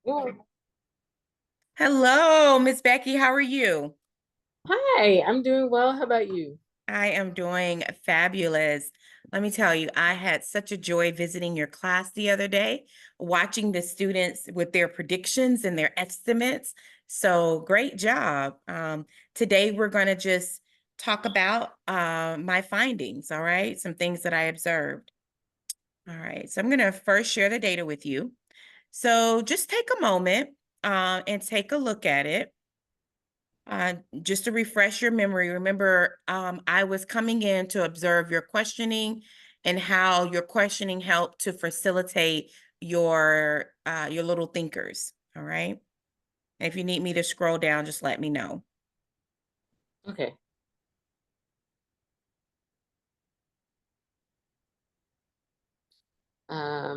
Yeah. Hello, Miss Becky. How are you? Hi, I'm doing well. How about you? I am doing fabulous. Let me tell you, I had such a joy visiting your class the other day, watching the students with their predictions and their estimates. So great job. Today, we're going to just talk about my findings, all right? Some things that I observed. All right, so I'm going to first share the data with you. So just take a moment and take a look at it. Just to refresh your memory, remember, I was coming in to observe your questioning and how your questioning helped to facilitate your little thinkers. All right. And if you need me to scroll down, just let me know. Okay.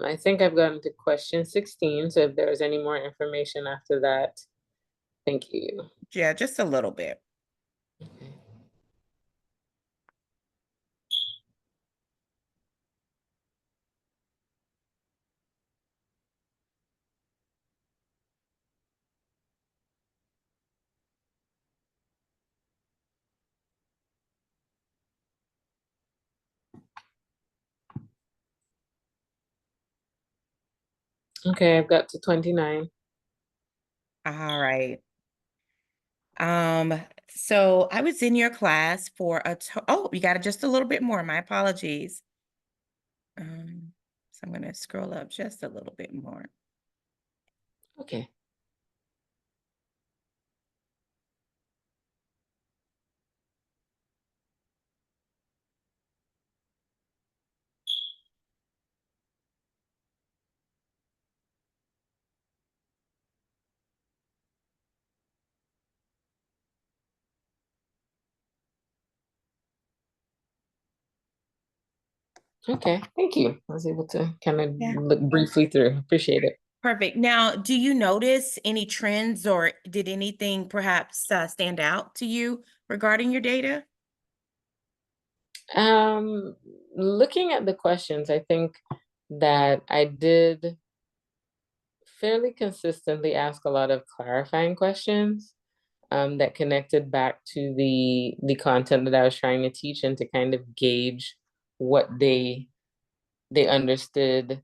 I think I've gotten to question 16, so if there's any more information after that, thank you. Yeah, just a little bit. Okay. Okay, I've got to 29. All right. Um, so I was in your class for oh, you got it just a little bit more. My apologies. So I'm going to scroll up just a little bit more. Okay. Okay, thank you. I was able to kind of Yeah. look briefly through. Appreciate it. Perfect. Now, do you notice any trends or did anything perhaps stand out to you regarding your data? Um, Looking at the questions, I think that I did fairly consistently ask a lot of clarifying questions. That connected back to the content that I was trying to teach and to kind of gauge what they understood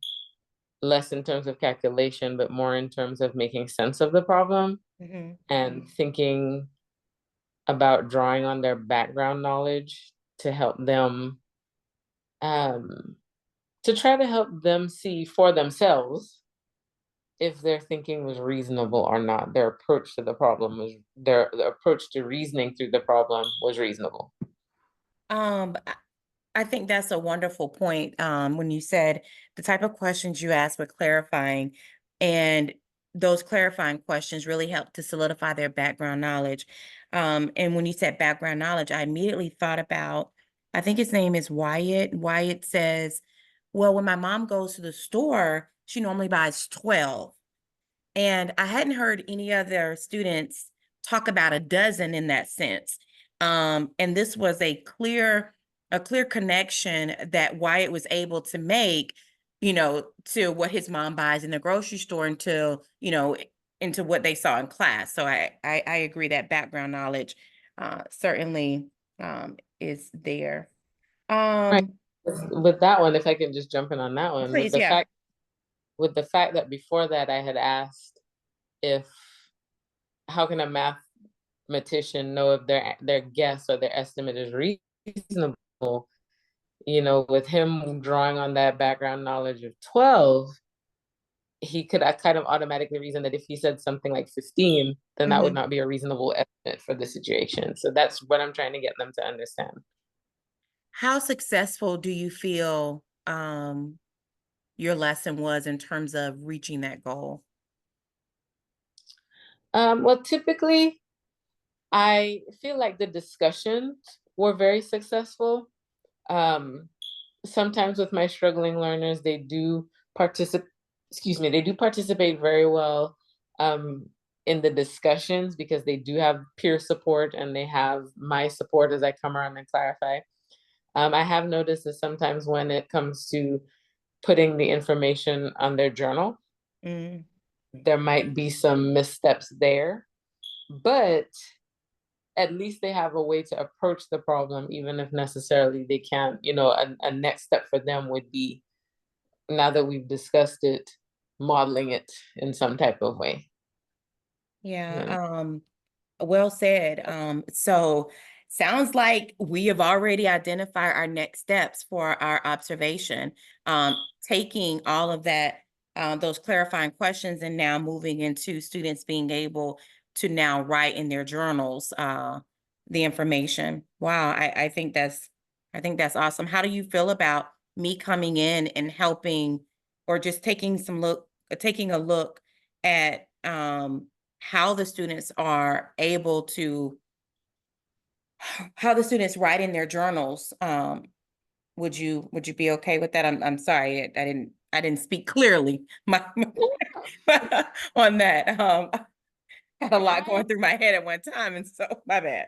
less in terms of calculation, but more in terms of making sense of the problem Hmm. and thinking about drawing on their background knowledge to help them um, to try to help them see for themselves if their thinking was reasonable or not. Their approach to the problem was their approach to reasoning through the problem was reasonable. I think that's a wonderful point. When you said the type of questions you asked were clarifying, and those clarifying questions really help to solidify their background knowledge. And when you said background knowledge, I immediately thought about, I think his name is Wyatt. Wyatt says, well, when my mom goes to the store, she normally buys 12. And I hadn't heard any other students talk about a dozen in that sense. And this was a clear connection that Wyatt was able to make, to what his mom buys in the grocery store until, into what they saw in class. So I agree that background knowledge certainly is there. Right. Um, With that one, if I can just jump in on that one, Please, yeah. with the fact that before that I had asked if how can a mathematician know if their guess or their estimate is reasonable, with him drawing on that background knowledge of 12, he could kind of automatically reason that if he said something like 15, then that would Mhm. not be a reasonable estimate for the situation. So that's what I'm trying to get them to understand. How successful do you feel your lesson was in terms of reaching that goal? Well, typically, I feel like the discussions were very successful. Um, Sometimes with my struggling learners, they do participate, excuse me, they do participate very well in the discussions because they do have peer support and they have my support as I come around and clarify. I have noticed that sometimes when it comes to putting the information on their journal, Mm. there might be some missteps there, but at least they have a way to approach the problem, even if necessarily they can't, a next step for them would be, now that we've discussed it, modeling it in some type of way. Yeah, You know? well said. So sounds like we have already identified our next steps for our observation. Taking all of that, those clarifying questions, and now moving into students being able to now write in their journals the information. Wow, I think that's awesome. How do you feel about me coming in and helping, or just taking a look at how the students are able to, how the students write in their journals? Would you be okay with that? I'm sorry, I didn't speak clearly my on that. I had a lot I going through my head at one time, and so my bad.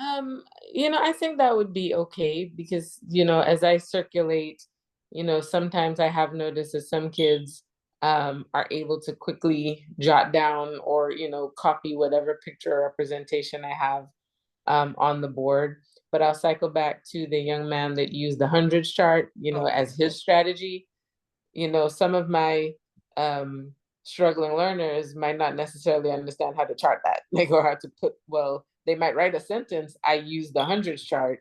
Um, I think that would be okay because, as I circulate, sometimes I have noticed that some kids are able to quickly jot down or, copy whatever picture or representation I have on the board. But I'll cycle back to the young man that used the hundreds chart, Okay. as his strategy. Some of my um, struggling learners might not necessarily understand how to chart that, like, or how to put, well, they might write a sentence, I use the hundreds chart,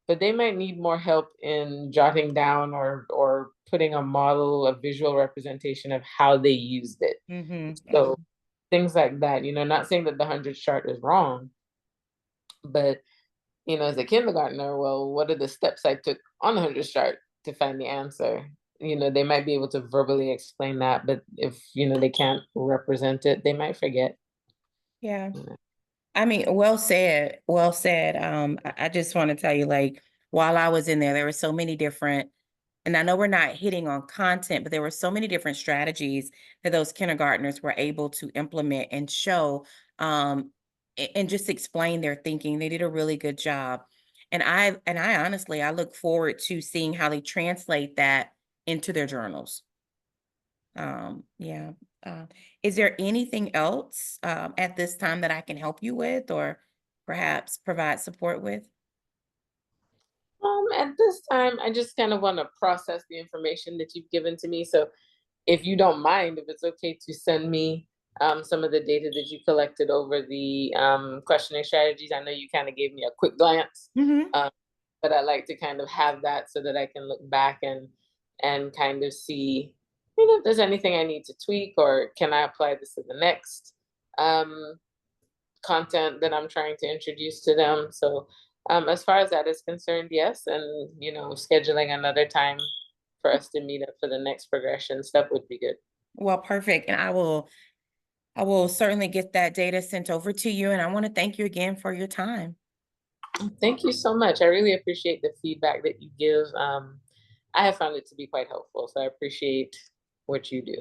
but they might need more help in jotting down or putting a model, a visual representation of how they used it. So Mm-hmm. things like that, not saying that the hundreds chart is wrong, but as a kindergartner, well, what are the steps I took on the hundred chart to find the answer? They might be able to verbally explain that, but if, they can't represent it, they might forget. Yeah. you know. I mean, well said, well said. I just want to tell you, like, while I was in there, there were so many different, and I know we're not hitting on content, but there were so many different strategies that those kindergartners were able to implement and show, and just explain their thinking. They did a really good job. And I honestly, I look forward to seeing how they translate that into their journals. Yeah. Uh, is there anything else at this time that I can help you with, or perhaps provide support with? At this time, I just kind of want to process the information that you've given to me. So if you don't mind, if it's okay to send me some of the data that you collected over the questioning strategies. I know you kind of gave me a quick glance, Hmm. um, but I like to kind of have that so that I can look back and kind of see, if there's anything I need to tweak, or can I apply this to the next um, content that I'm trying to introduce to them. So as far as that is concerned, yes, and scheduling another time for us to meet up for the next progression step would be good. Well, perfect. And I will certainly get that data sent over to you. And I want to thank you again for your time. Thank you so much. I really appreciate the feedback that you give. I have found it to be quite helpful, so I appreciate what you do.